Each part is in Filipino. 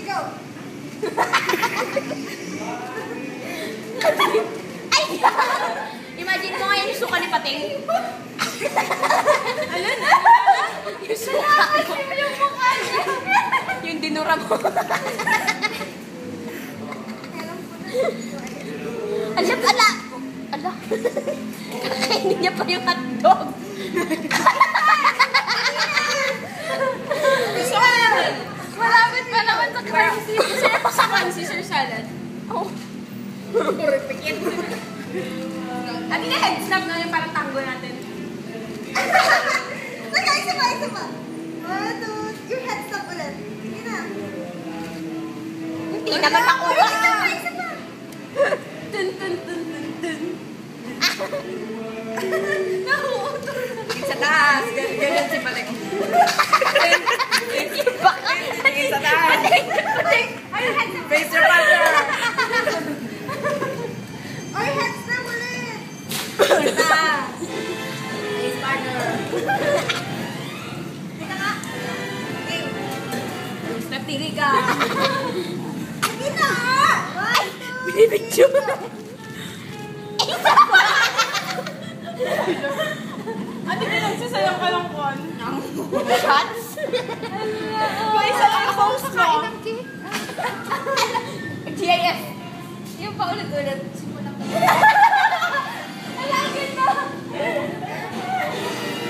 go! Ay! Imagine mo ngayon yung suka ni Pating. Ano na? Yung suka ko. Yung mukha niya. Yung dinura mo. Ala! Ala! Kakainin niya pa yung hotdog. Malapit pa naman sa crunchy. Sino pa sa crunchy, Sir Salad? Oh. Puripikit. At yung head snap na yung parang tango natin. Teka, isa pa. Yung head snap ulit. Sige na. Hindi naman makuha. Isa pa. Tun. Nahuutol na. Sa taas. Ganyan si Pating. Tingin sa taas. Pating. Face your partner. Ay, heads na ulit. Face partner. Dito ka. Step tiri ka. Sige na. Binibidyo. Ate ka nagsasayaw ka lang kon. Shots? May isa lang ako mo. GIF. Yung pa ulit-ulit. Ala, ganda!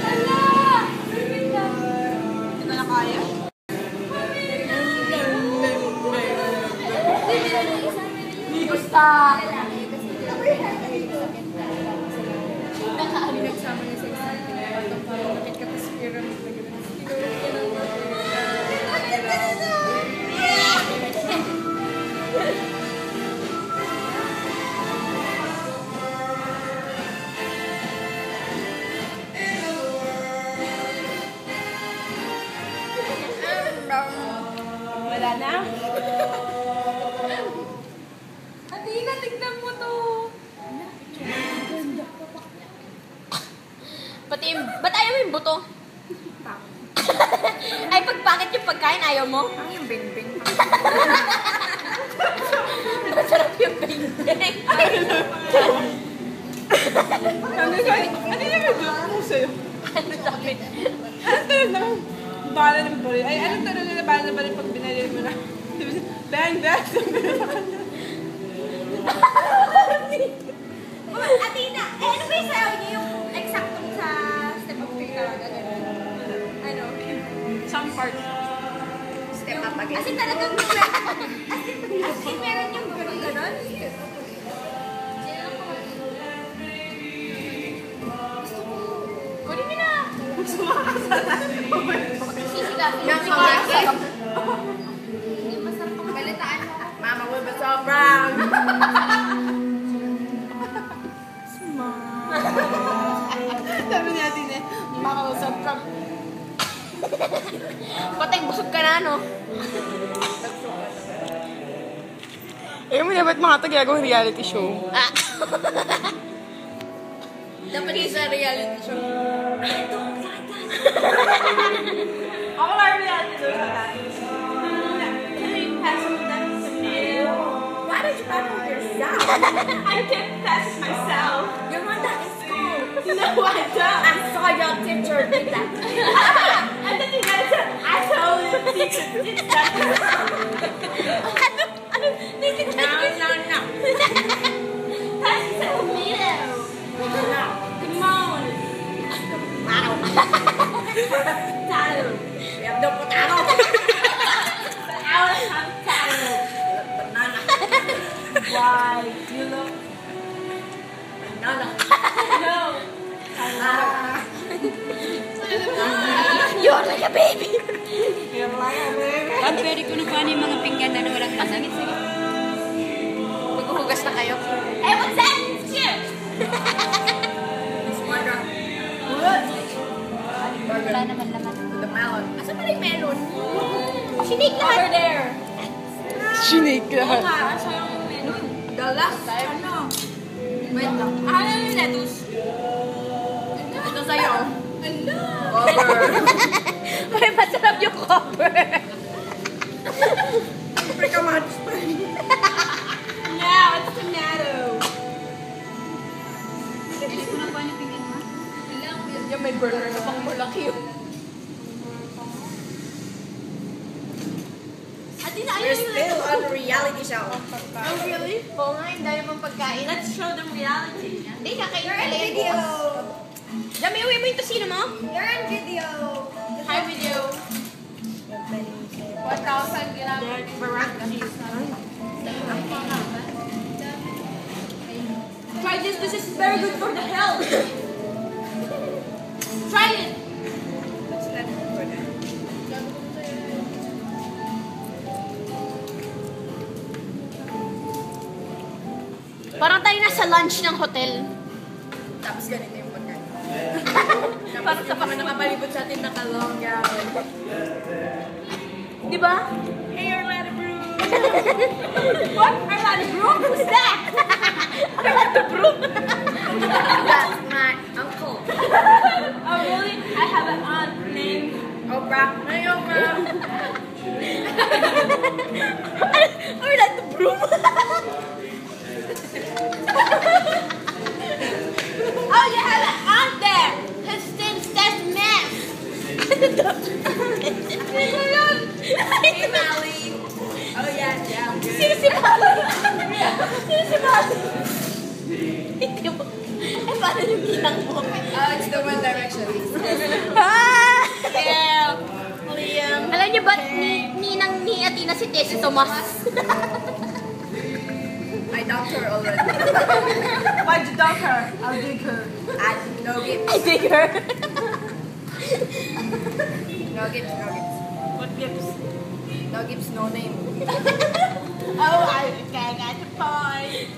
Ala! Ganda! Hindi ko na kaya. Hindi gusta! Nagsama niya sa isang parang bakit ka tas pyramid na gano'n. Wala na? Ate, tignan mo to. Pati, ba't ayaw mo yung buto? Ay, pagpakit yung pagkain, ayaw mo? Ang yung bing-bing. Masarap yung bing-bing. Ano yung nag-block mo sa'yo? Ano sabi? Ano talaga naman? Bala ng bali. Ay, anong talaga na bala ng bali pag binalil mo na? Bang! Sabi na sa kanya. Atina, ano ba yung sayaw niyo yung eksaktong sa step up kayo talaga? Ano? Some parts. Step up again. As in talagang as in meron yung gano'n? Kunin niyo na! Sisigaw. Hindi masarap ang balitaan mo. Mama will be so proud. Sabi natin eh, Mama will be so proud. Patay, busog ka na, no? Eh, mo dapat mga ito ginagawang reality show. Ah. Dapat isa reality show. Ako lang reality show sa dati. Can you pass me that meal? Why did you pass yourself? I can't pass myself. Your mother is school. No, I don't. I saw your teacher did that. And then you guys said, I told you the teacher did that. No. Pass it to me. No. Come on. Wow. Talo. We have no potato. I want some talo. Banana. Why? You look banana. No. You're like a baby. You're like a baby. Pag pwede ko na paano yung mga pinggan na walang lasang. Sige. Maghuhugas na kayo. Hey, what's that? Cheers! Smarter. Wala naman laman. The melon. Asa pala yung melon? Sinake lahat. Over there. Sinake lahat. Asa yung melon? The last time. Ano? Wait lang. Ano yung lettuce? Ito sa'yo. Ano? Over. siya. Oh, really? Oo nga, yung dami mong pagkain. Let's show them reality. Hindi, kakain talaga yung bukas. Dami, uwi mo yung tosino mo? You're on video. Hi, video. 1,000 ginamit. Barangay. Try this. This is very good for the health. Try it. Parang tayo nasa lunch ng hotel. Tapos ganito yung pagkain. Tapos sa mga nakapalibot sa atin naka-long gown. Di ba? Hey, Orlando Broom! What? Orlando Broom? Who's that? Orlando Broom? That's my uncle. Oh, really? I have an aunt named Oprah. Hi, Oprah! Orlando Broom? Oh, you have an aunt there. His name says Mess. Sino yun? Hey, Mally! Oh, yeah, I'm good. Sino si Molly? Sino si Molly? Hindi mo. Eh, paano yung ginang mo? Oh, it's the One Direction. Ah! Yeah. Liam. Alam niyo ba, ninang ni Athena si Tessie Tomas? I doubt her already. Why'd you dunk her? I'll dig her. And no gifts. I dig her. No gifts, no gifts. What gifts? No gifts, no name. Oh, I got the point.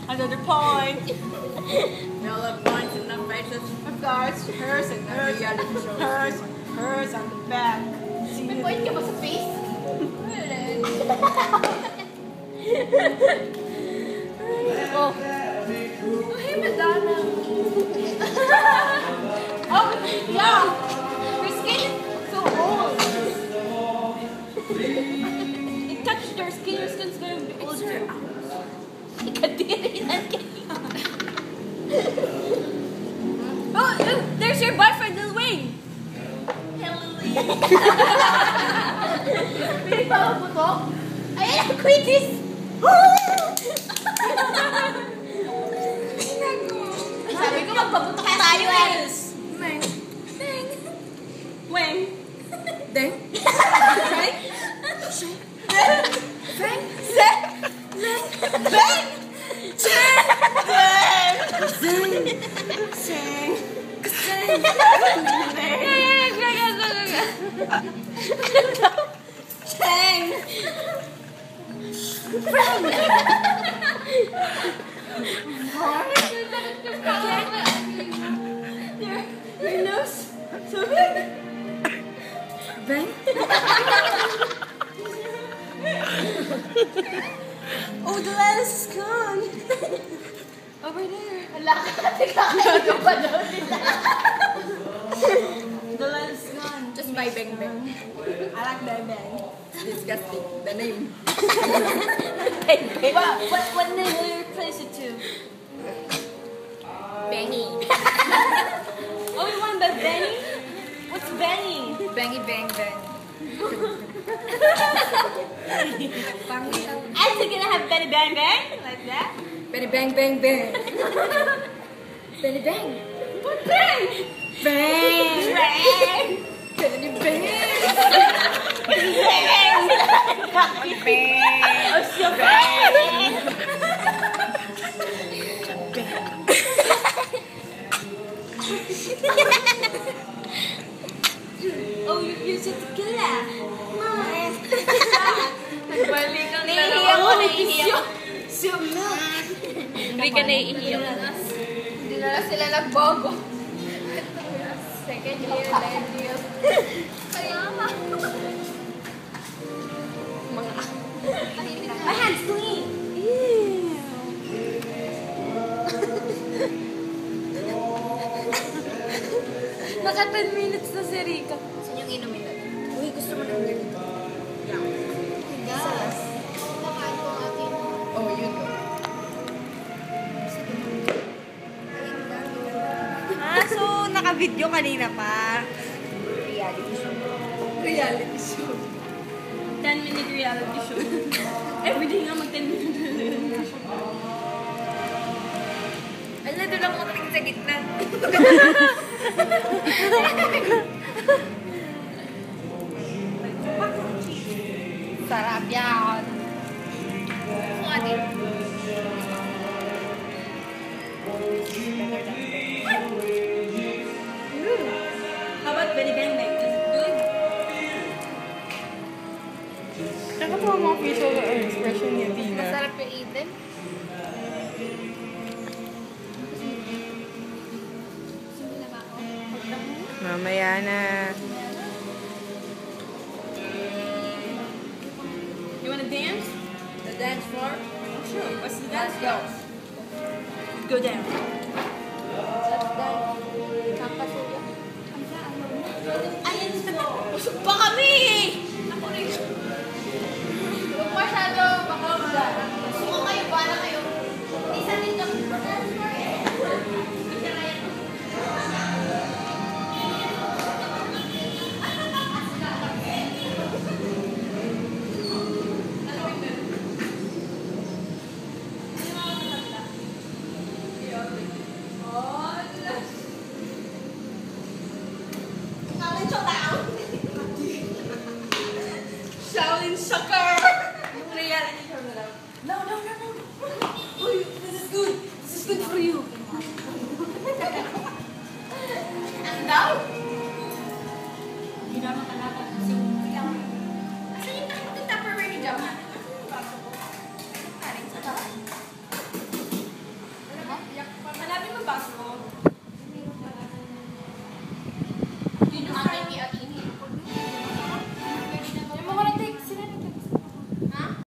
Another point. We all have points in the faces. Of course, hers and hers and hers, hers on the back. See May you. point ka ba sa face? Oh. Oh, hey, Madonna. Oh, yeah. Your skin is so old. It touched your skin. Your skin's gonna be older. Ikadiri na Oh, look, there's your boyfriend, Lil Wayne. Pili pa ang butok. Ayan ang quickest. Sabi ko magpaputok tayo eh. Meng. Weng. Deng. Frank? Frank? Zek? Bang! Chen! Zeng! Cheng! Your nose so big. Bang. Oh, the lettuce is gone. Over there. Wala ka. Kakain ko pa doon. The lettuce is gone. Just by Bang Bang. I like Bang Bang. Disgusting. The name. What name will you replace it to? Bangy. Oh, you want the Benny? What's Benny? Bangy Bang Bang. I'm gonna have Benny Bang Bang? Like that? Benny Bang Bang Bang. Benny Bang. What bang? Bang. Bang! Benny Bang. Bang! Oh, so bang! Oh, you're so tequila. Nagbalik ang Nahihiya mo, nahihiya. So milk. Hindi ka naiiyak. Hindi na lang sila nagbogo. Second year, third year. Kaya nga. My hand's clean. Naka 10 minutes na si Rika. Saan yung inumin natin? Uy, gusto mo ng ganito? Yeah. Yes. Nakain ko natin. Oh, yun. So, naka-video kanina pa. Reality show. Reality show. 10-minute reality show. Everyday nga mag 10-minute reality show. Alam na, doon ako makatingin sa gitna. Sarap yan. Kung atin. How about Benny Bang Bang? Is it good? Tsaka po ang mga facial expression ni Tina. Masarap yung eaten. Mamaya na. You wanna dance? The dance floor. Sure. What's the Let's dance? go. Go down. Let's dance. Kakasuya. Ayun sa usok pa kami! Ako rin. Huwag masyado baka suko kayo, bala kayo. Isa din yung dance floor eh. Isa na yan. Shaolin Soccer! Reality show na lang. No. Uy, this is good. This is good for you.